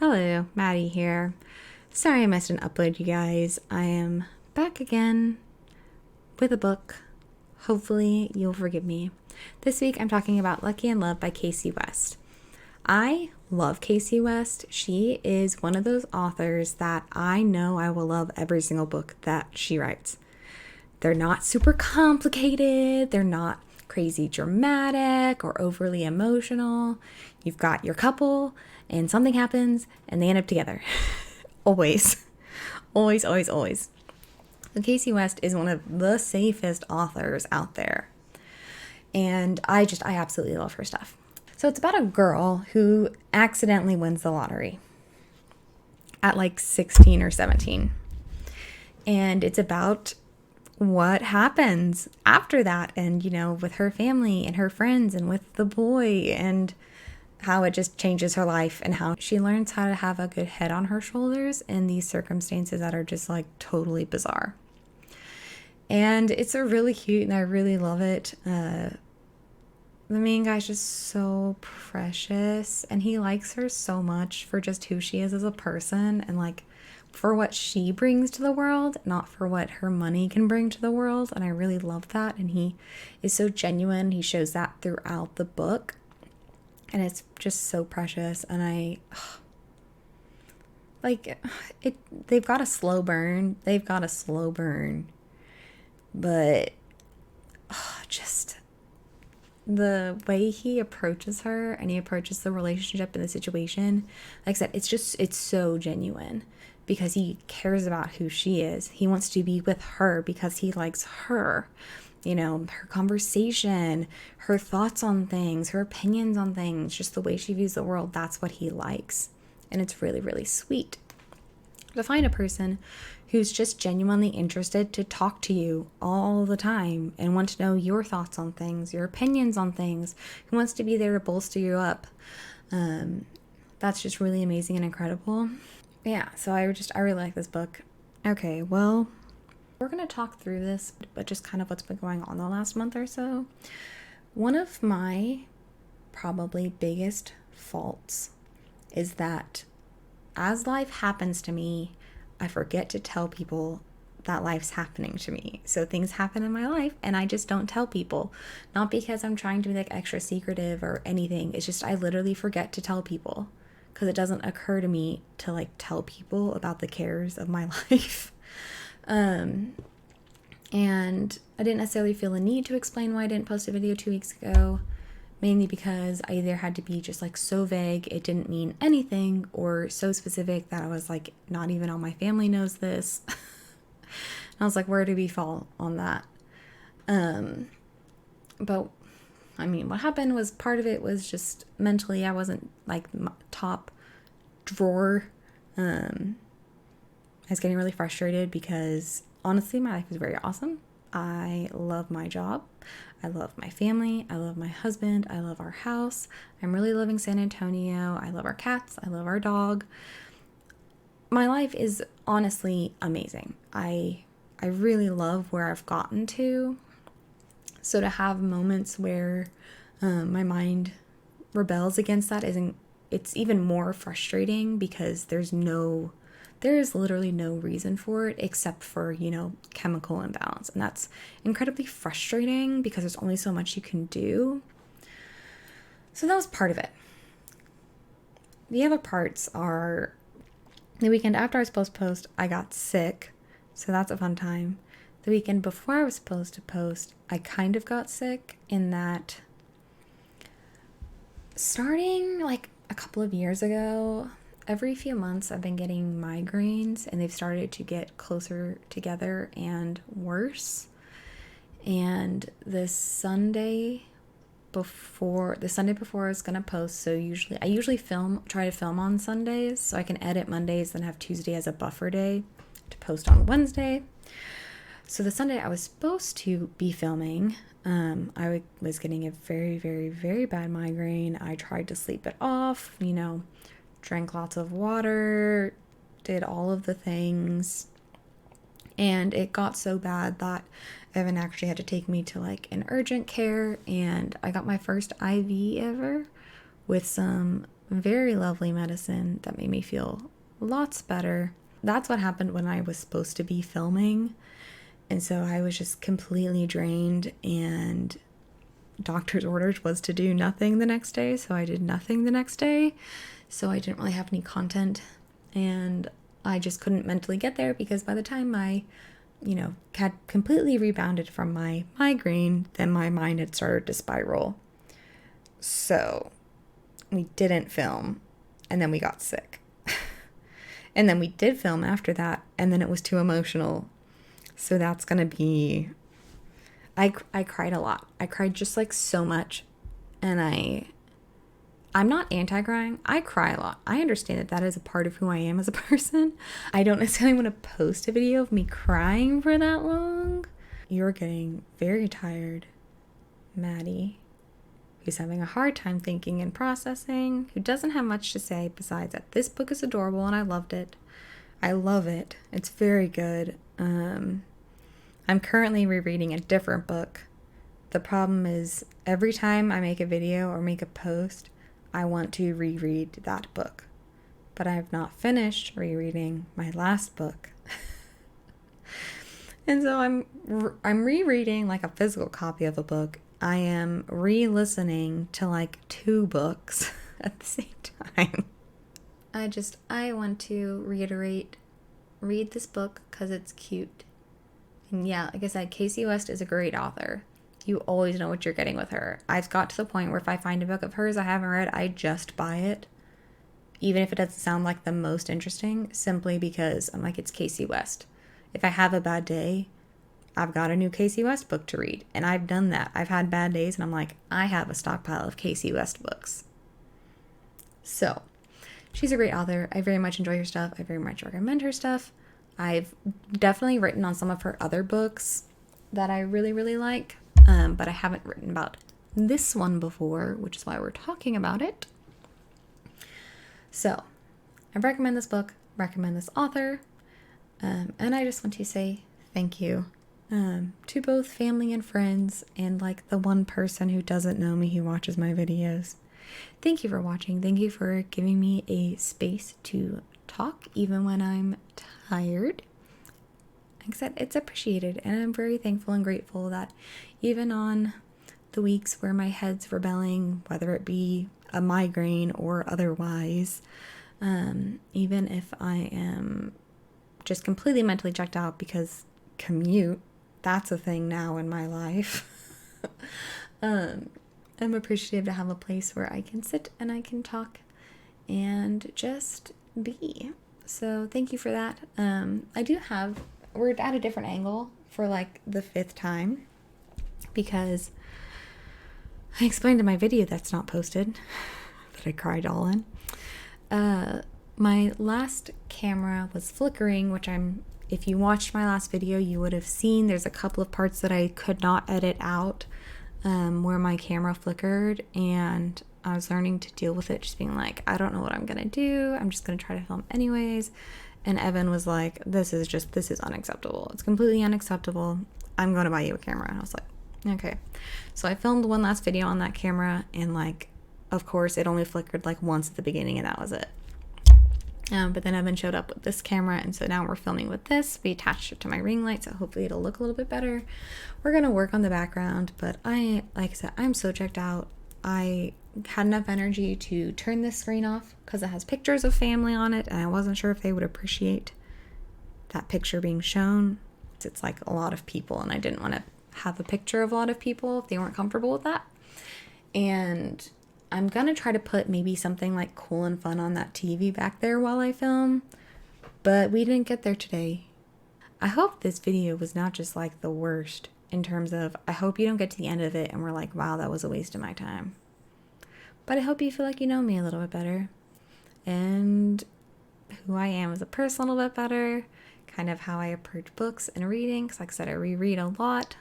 Hello, Maddie here. Sorry I missed an upload, you guys. I am back again with a book. Hopefully you'll forgive me. This week I'm talking about Lucky in Love by Kasie West. I love Kasie West. She is one of those authors that I know I will love every single book that she writes. They're not super complicated. They're not crazy dramatic or overly emotional. You've got your couple and something happens and they end up together. Always. Always, always, always. So Kasie West is one of the safest authors out there. And I absolutely love her stuff. So it's about a girl who accidentally wins the lottery at like 16 or 17. And it's about what happens after that and, with her family and her friends and with the boy and how it just changes her life and how she learns how to have a good head on her shoulders in these circumstances that are just like totally bizarre. And it's a really cute and I really love it. The main guy's just so precious and he likes her so much for just who she is as a person and like for what she brings to the world, not for what her money can bring to the world. And I really love that. And he is so genuine. He shows that throughout the book. And it's just so precious. And they've got a slow burn. But just the way he approaches her and he approaches the relationship and the situation, like I said, it's so genuine because he cares about who she is. He wants to be with her because he likes her. Her conversation, her thoughts on things, her opinions on things, just the way she views the world, that's what he likes. And it's really, really sweet to find a person who's just genuinely interested to talk to you all the time and want to know your thoughts on things, your opinions on things, who wants to be there to bolster you up. That's just really amazing and incredible. Yeah, so I really like this book. Okay, well, we're going to talk through this, but just kind of what's been going on the last month or so. One of my probably biggest faults is that as life happens to me, I forget to tell people that life's happening to me. So things happen in my life and I just don't tell people. Not because I'm trying to be like extra secretive or anything. It's just I literally forget to tell people because it doesn't occur to me to like tell people about the cares of my life. And I didn't necessarily feel a need to explain why I didn't post a video 2 weeks ago, mainly because I either had to be just like so vague, it didn't mean anything, or so specific that I was like, not even all my family knows this. And I was like, where do we fall on that? But I mean, what happened was part of it was just mentally, I wasn't like top drawer. I was getting really frustrated because honestly, my life is very awesome. I love my job. I love my family. I love my husband. I love our house. I'm really loving San Antonio. I love our cats. I love our dog. My life is honestly amazing. I really love where I've gotten to. So to have moments where my mind rebels against that it's even more frustrating because there is literally no reason for it except for, chemical imbalance. And that's incredibly frustrating because there's only so much you can do. So that was part of it. The other parts are the weekend after I was supposed to post, I got sick. So that's a fun time. The weekend before I was supposed to post, I kind of got sick in that starting like a couple of years ago, every few months I've been getting migraines and they've started to get closer together and worse. And the Sunday before I was gonna post, so I usually try to film on Sundays so I can edit Mondays, then have Tuesday as a buffer day to post on Wednesday. So the Sunday I was supposed to be filming, I was getting a very, very, very bad migraine. I tried to sleep it off, drank lots of water, did all of the things. And it got so bad that Evan actually had to take me to like an urgent care, and I got my first IV ever with some very lovely medicine that made me feel lots better. That's what happened when I was supposed to be filming. And so I was just completely drained, and doctor's orders was to do nothing the next day. So I did nothing the next day. So I didn't really have any content, and I just couldn't mentally get there because by the time I, had completely rebounded from my migraine, then my mind had started to spiral. So we didn't film, and then we got sick. And then we did film after that, and then it was too emotional. So that's going to be... I cried a lot. I cried just like so much. And I'm not anti-crying. I cry a lot. I understand that that is a part of who I am as a person. I don't necessarily want to post a video of me crying for that long. You're getting very tired, Maddie, who's having a hard time thinking and processing, who doesn't have much to say besides that this book is adorable and I loved it. I love it. It's very good. I'm currently rereading a different book. The problem is every time I make a video or make a post, I want to reread that book. But I have not finished rereading my last book. And so I'm rereading like a physical copy of a book. I am re-listening to like 2 books at the same time. I want to reiterate, read this book because it's cute. And yeah, like I said, Kasie West is a great author. You always know what you're getting with her. I've got to the point where if I find a book of hers I haven't read, I just buy it. Even if it doesn't sound like the most interesting, simply because I'm like, it's Kasie West. If I have a bad day, I've got a new Kasie West book to read. And I've done that. I've had bad days and I'm like, I have a stockpile of Kasie West books. So, she's a great author. I very much enjoy her stuff. I very much recommend her stuff. I've definitely written on some of her other books that I really, really like. But I haven't written about this one before, which is why we're talking about it. So, I recommend this book, recommend this author, and I just want to say thank you to both family and friends, and like the one person who doesn't know me who watches my videos. Thank you for watching. Thank you for giving me a space to talk even when I'm tired. Like I said, it's appreciated, and I'm very thankful and grateful that even on the weeks where my head's rebelling, whether it be a migraine or otherwise, even if I am just completely mentally checked out because commute, that's a thing now in my life. I'm appreciative to have a place where I can sit and I can talk and just be. So thank you for that. We're at a different angle for like the 5th time because I explained in my video that's not posted that I cried all in. My last camera was flickering, which if you watched my last video, you would have seen there's a couple of parts that I could not edit out where my camera flickered, and I was learning to deal with it, just being like, I don't know what I'm gonna do. I'm just gonna try to film anyways. And Evan was like, this is unacceptable. It's completely unacceptable. I'm going to buy you a camera. And I was like, okay. So I filmed one last video on that camera, and like, of course, it only flickered like once at the beginning, and that was it. But then Evan showed up with this camera, and so now we're filming with this. We attached it to my ring light, so hopefully it'll look a little bit better. We're going to work on the background, but like I said, I'm so checked out. I had enough energy to turn this screen off because it has pictures of family on it, and I wasn't sure if they would appreciate that picture being shown. It's like a lot of people, and I didn't want to have a picture of a lot of people if they weren't comfortable with that. And I'm gonna try to put maybe something like cool and fun on that TV back there while I film, but we didn't get there today. I hope this video was not just like the worst in terms of, I hope you don't get to the end of it and we're like, wow, that was a waste of my time. But I hope you feel like you know me a little bit better and who I am as a person a little bit better, kind of how I approach books and reading, because like I said, I reread a lot.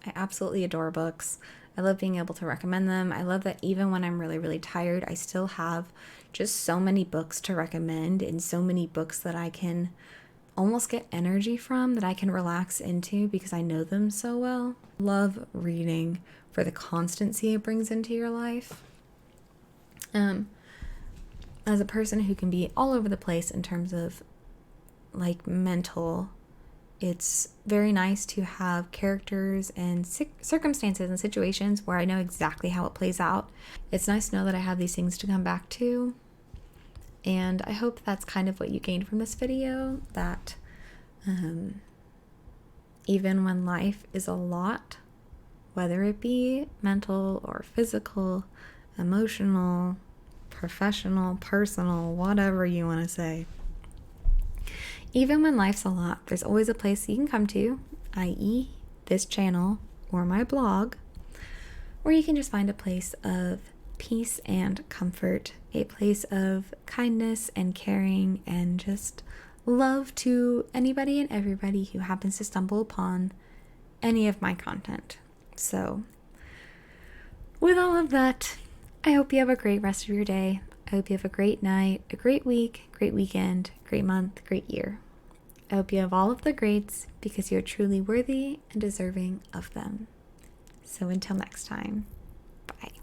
I absolutely adore books. I love being able to recommend them. I love that even when I'm really, really tired, I still have just so many books to recommend and so many books that I can almost get energy from, that I can relax into because I know them so well. Love reading for the constancy it brings into your life. as a person who can be all over the place in terms of like mental, it's very nice to have characters and circumstances and situations where I know exactly how it plays out. It's nice to know that I have these things to come back to. And I hope that's kind of what you gained from this video, that even when life is a lot, whether it be mental or physical, emotional, professional, personal, whatever you want to say, even when life's a lot, there's always a place you can come to, i.e. this channel or my blog, where you can just find a place of peace and comfort, a place of kindness and caring and just love to anybody and everybody who happens to stumble upon any of my content. So, with all of that, I hope you have a great rest of your day. I hope you have a great night, a great week, great weekend, great month, great year. I hope you have all of the greats because you're truly worthy and deserving of them. So until next time, bye.